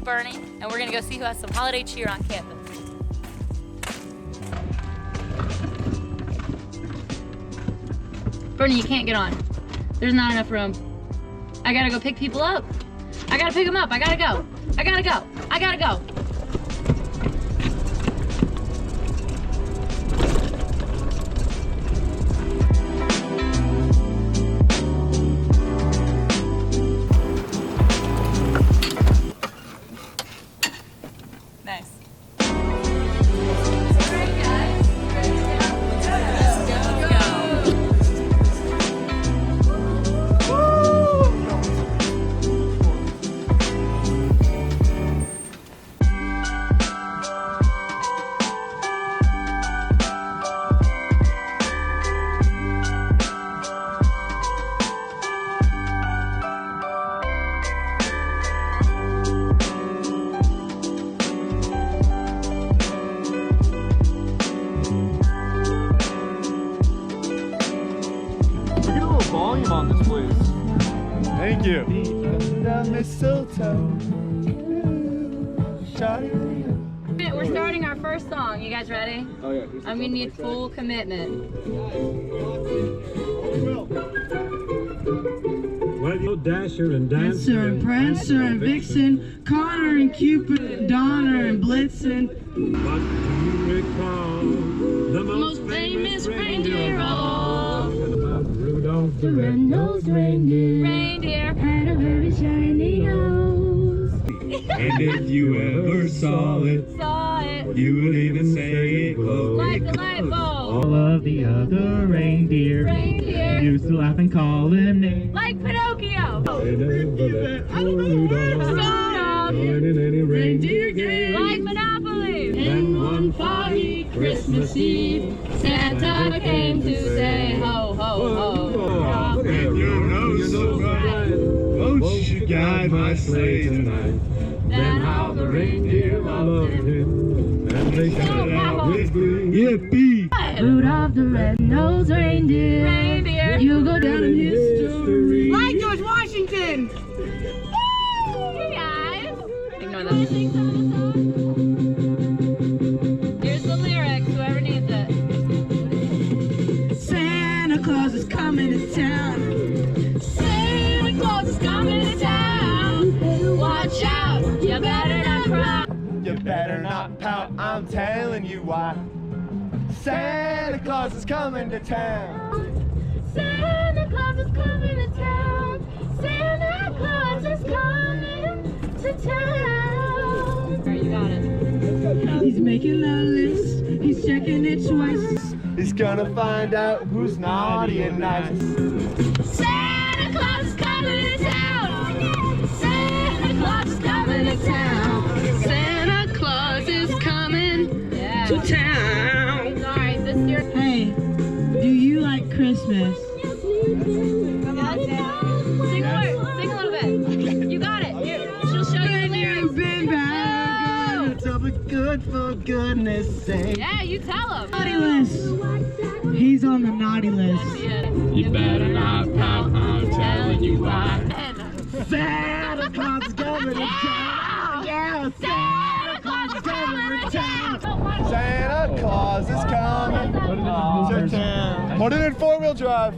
Bernie, and we're gonna go see who has some holiday cheer on campus. Bernie, you can't get on. There's not enough room. I gotta go pick people up. I gotta pick them up. I gotta go. I gotta go. I gotta go. Nice. Volume on this, please. Thank you. We're starting our first song. You guys ready? Oh yeah. I'm gonna need full commitment. Well, you Dasher and Dancer and Prancer and Vixen, Connor and Cupid and Donner and Blitzen. But do you recall the most famous reindeer of all? Rudolph The red-nosed reindeer had a very shiny nose. And if you ever saw it, you would even say it glowed. Like the light bulb. All of the other reindeer used to laugh and call him names. Like Pinocchio. In any reindeer game. Like Monopoly. Then one foggy Christmas Eve, Santa came to say ho, ho, ho. And your nose so bright, won't you guide my sleigh tonight? Then how the reindeer loved him, and they shouted out with glee, yippee! Rudolph the red-nosed reindeer, you'll go down in history. Like George Washington! Hey guys. Ignore that. Here's the lyrics, whoever needs it. Santa Claus is coming to town. Santa Claus is coming to town. Watch out, you better not cry. You better not pout, I'm telling you why. Santa Claus is coming to town. Santa Claus is coming to town. Santa Claus is coming to town. Alright, you got it. He's making a list, he's checking it twice. He's gonna find out who's naughty and nice. Santa Claus is coming to town. Santa Claus is coming to town. Santa Claus is coming Yeah. to town. Alright, this year. Hey, do you like Christmas? Come on, Sam. Sing a little bit. You got it. Here, she'll show you the lyrics. Been bad, It's up good for goodness sake. Yeah, you tell him. naughty list. He's on the naughty list. You better not pout, I'm telling you why. Santa Claus is coming to town. Yeah, Santa Claus is coming to town. Santa Claus is coming to town. Put it in 4-wheel drive.